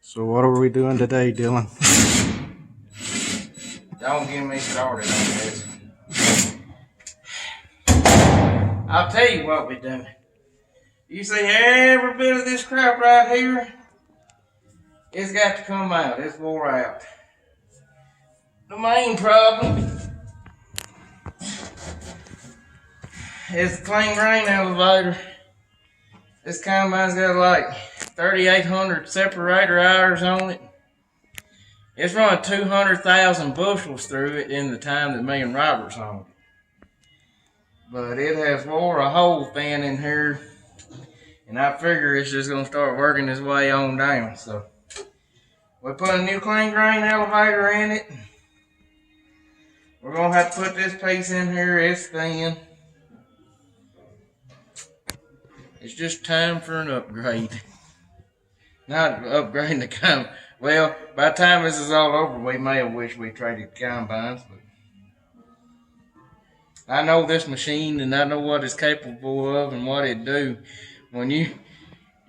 So what are we doing today, Dylan? Don't get me started on this. I'll tell you what we're doing. You see every bit of this crap right here? It's got to come out. It's wore out. The main problem is the clean grain elevator. This combine's got like 3,800 separator hours on it. It's running 200,000 bushels through it in the time that me and Robert's on it. But it has wore a hole thin in here, and I figure it's just gonna start working its way on down. So we put a new clean grain elevator in it. We're gonna have to put this piece in here. It's thin. It's just time for an upgrade. Not upgrading the combine. Well, by the time this is all over, we may have wished we traded combines, but I know this machine and I know what it's capable of and what it do. When you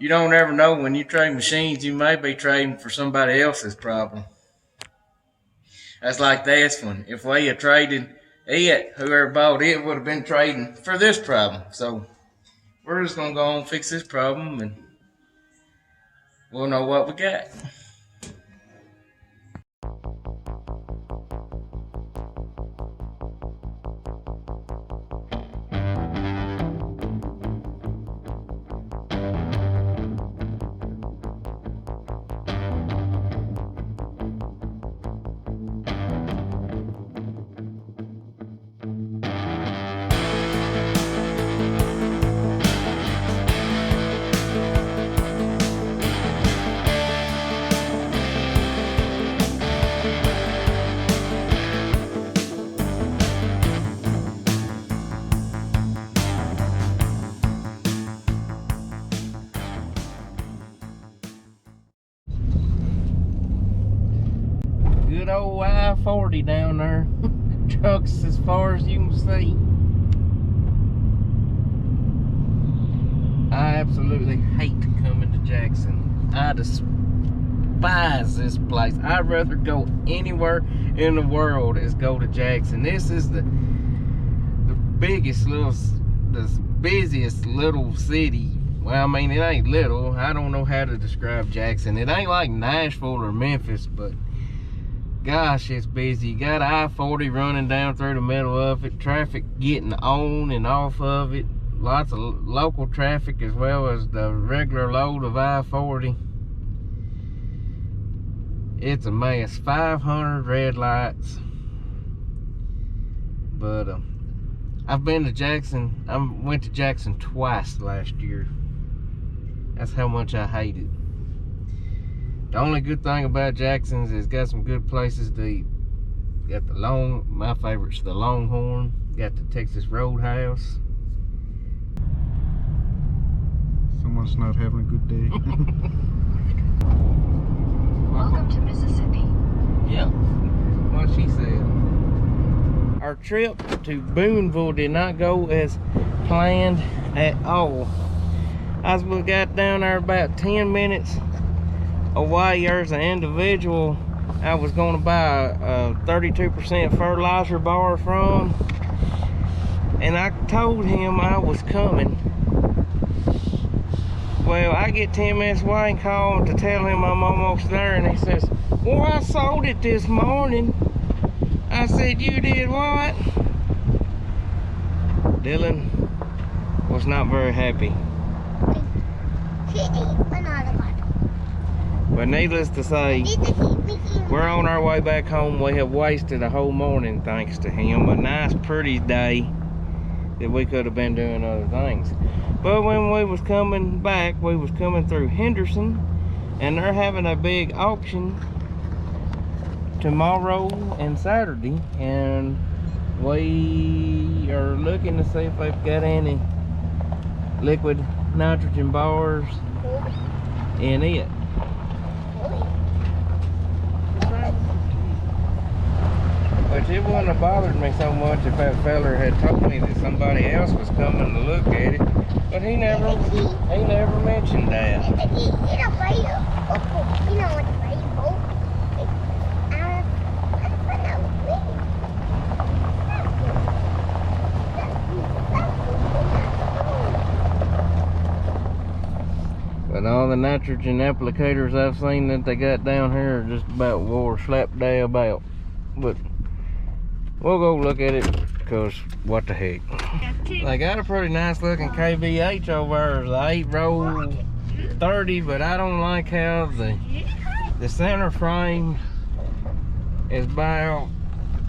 don't ever know when you trade machines, you may be trading for somebody else's problem. That's like this one. If we had traded it, whoever bought it would have been trading for this problem. So we're just gonna go on and fix this problem and we'll know what we got. Good old I-40 down there. Trucks as far as you can see. I absolutely hate coming to Jackson. I despise this place. I'd rather go anywhere in the world as go to Jackson. This is the biggest little, the busiest little city. Well, I mean, it ain't little. I don't know how to describe Jackson. It ain't like Nashville or Memphis, but gosh, it's busy. You got I-40 running down through the middle of it. Traffic getting on and off of it. Lots of local traffic as well as the regular load of I-40. It's a mess. 500 red lights. But I've been to Jackson. I went to Jackson twice last year. That's how much I hate it. The only good thing about Jackson's is it's got some good places to eat. Got my favorite's the Longhorn. Got the Texas Roadhouse. Someone's not having a good day. Welcome to Mississippi. Yeah, what she said. Our trip to Boonville did not go as planned at all. We got down there about 10 minutes away. There's an individual I was going to buy a 32% fertilizer bar from, and I told him I was coming. Well, I get 10 minutes away and call to tell him I'm almost there, and he says, well, I sold it this morning. I said, you did what? Dylan was not very happy. But needless to say, we're on our way back home. We have wasted a whole morning thanks to him. A nice pretty day that we could have been doing other things. But when we was coming back, we was coming through Henderson, and they're having a big auction tomorrow and Saturday, and we are looking to see if they've got any liquid nitrogen bars in it. Which it wouldn't have bothered me so much if that feller had told me that somebody else was coming to look at it, but he never mentioned that. the nitrogen applicators I've seen that they got down here are just about wore slap dab out. But we'll go look at it, because what the heck. They got a pretty nice looking KVH over there, the 8-row 30, but I don't like how the center frame is about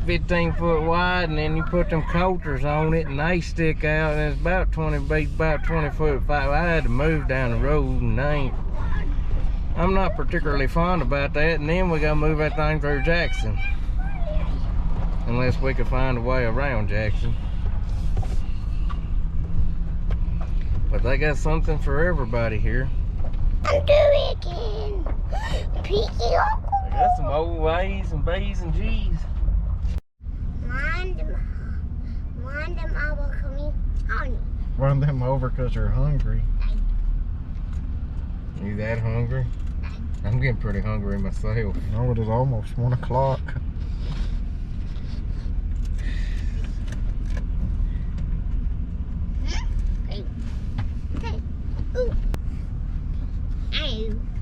15 foot wide, and then you put them coulters on it and they stick out, and it's about 20 foot 5. I had to move down the road, and I'm not particularly fond about that. And then we gotta move that thing through Jackson, unless we could find a way around Jackson. But they got something for everybody here. I'm doing it again. Picky uncle. They got some old A's and B's and G's. Mind them over coming on. Run them over because you're hungry. You that hungry? I'm getting pretty hungry myself. No, it is almost 1 o'clock.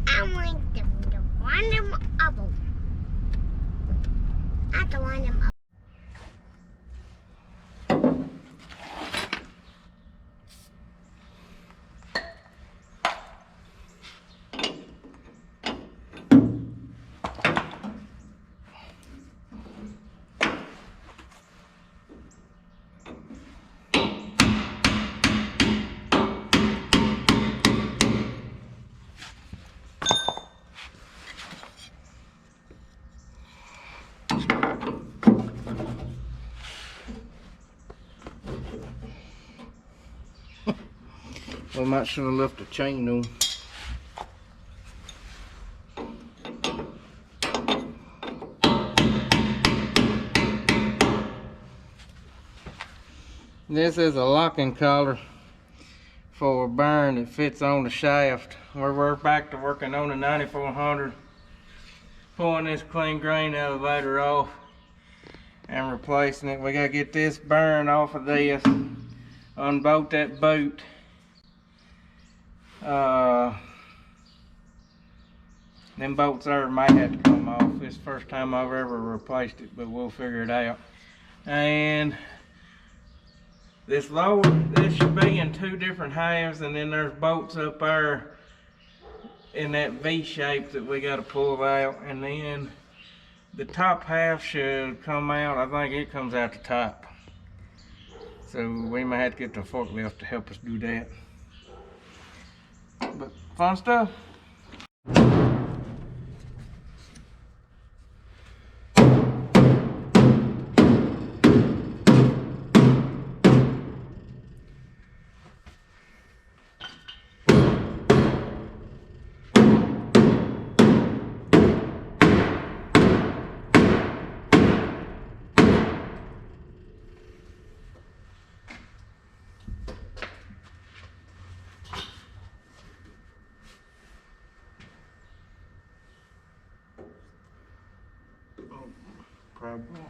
I want them to wind them up. I have to wind them up. We might should have left the chain on. This is a locking collar for a bearing that fits on the shaft. We're back to working on the 9400, pulling this clean grain elevator off and replacing it. We gotta get this bearing off of this, unbolt that boot. Them bolts there might have to come off. It's the first time I've ever replaced it, but we'll figure it out. And this lower, this should be in 2 different halves, and then there's bolts up there in that V shape that we got to pull out, and then the top half should come out. I think it comes out the top, so we might have to get the forklift to help us do that. But fun stuff. Probably.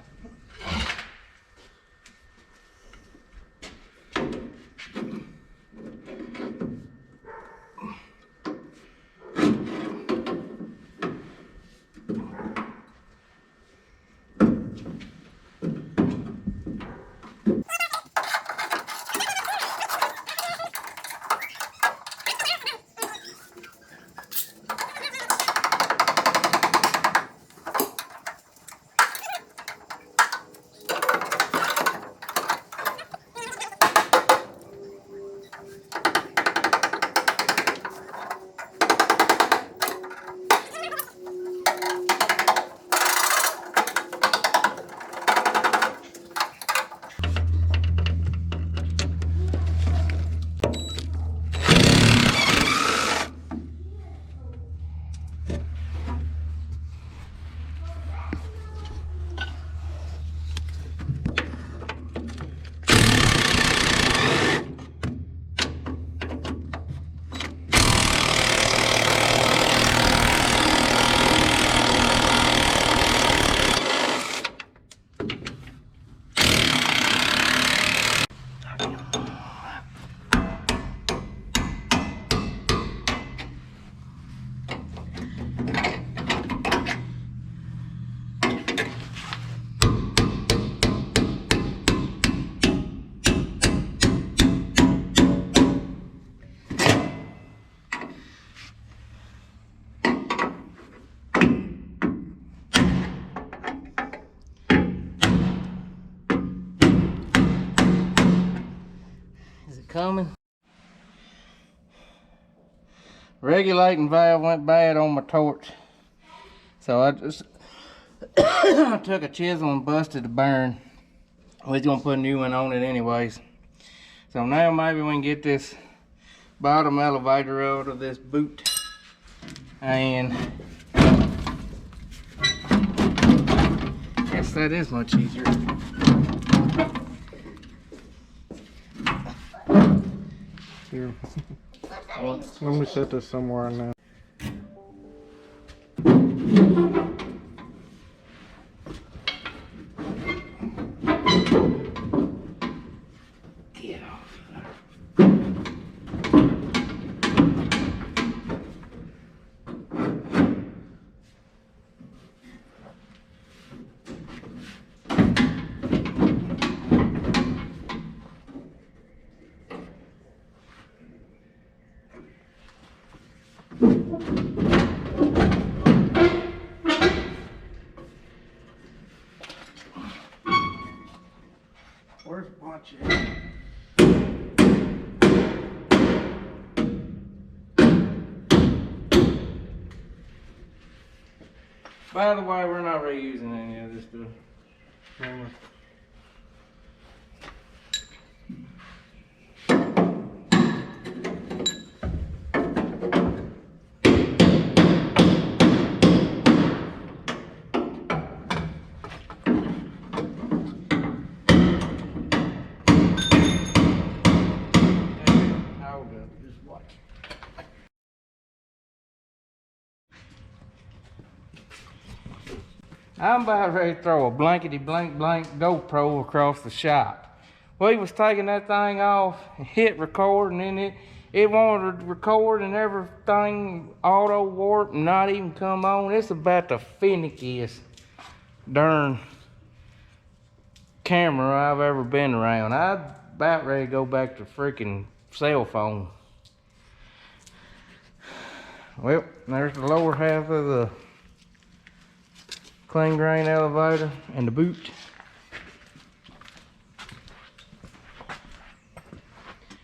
coming. Regulating valve went bad on my torch. So I just I took a chisel and busted the burn. We're gonna put a new one on it anyways. So now maybe we can get this bottom elevator out of this boot. And guess that is much easier. Here. Let me set this somewhere now. Get off there. Where's Bunch at? By the way, we're not reusing any of this stuff. I'm about ready to throw a blankety blank GoPro across the shop. We was taking that thing off and hit record, and then it wanted to record and everything auto warp and not even come on. It's about the finickiest darn camera I've ever been around. I'm about ready to go back to freaking cell phone. Well, there's the lower half of the clean grain elevator and the boot.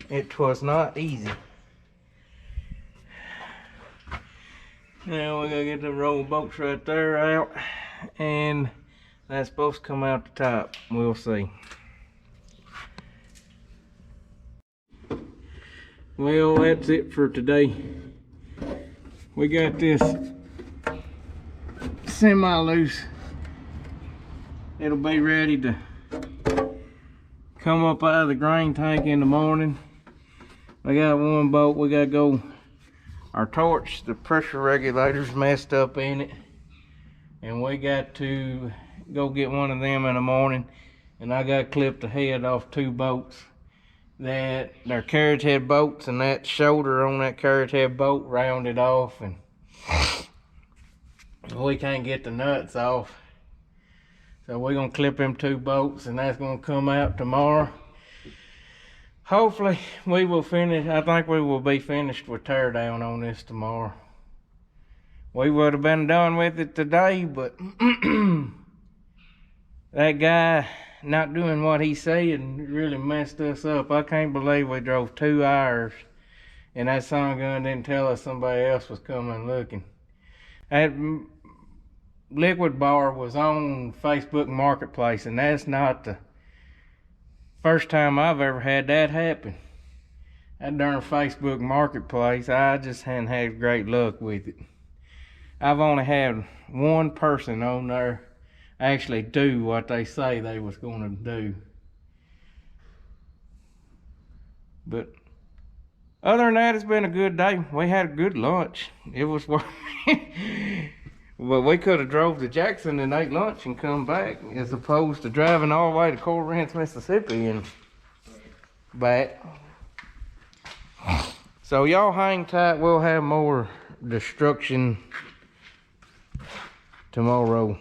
It was not easy. Now we gotta get the roll bolts right there out, and that's supposed to come out the top. We'll see. Well, that's it for today. We got this semi-loose. It'll be ready to come up out of the grain tank in the morning. We got one bolt we gotta go. Our torch, the pressure regulator's messed up in it, and we got to go get one of them in the morning. And I got to clip the head off 2 bolts that they're carriage head bolts, and that shoulder on that carriage head bolt rounded off, and we can't get the nuts off. So we're gonna clip them 2 bolts, and that's gonna come out tomorrow. Hopefully we will finish. I think we will be finished with tear down on this tomorrow. We would have been done with it today, but that guy not doing what he said really messed us up. I can't believe we drove 2 hours and that son of a gun didn't tell us somebody else was coming looking. That liquid bar was on Facebook Marketplace, and that's not the first time I've ever had that happen. That darn Facebook Marketplace, I just hadn't had great luck with it. I've only had one person on there actually do what they say they was gonna do. But other than that, it's been a good day. We had a good lunch. It was worth it. Well, we could have drove to Jackson and ate lunch and come back, as opposed to driving all the way to Corinth, Mississippi and back. So y'all hang tight. We'll have more destruction tomorrow.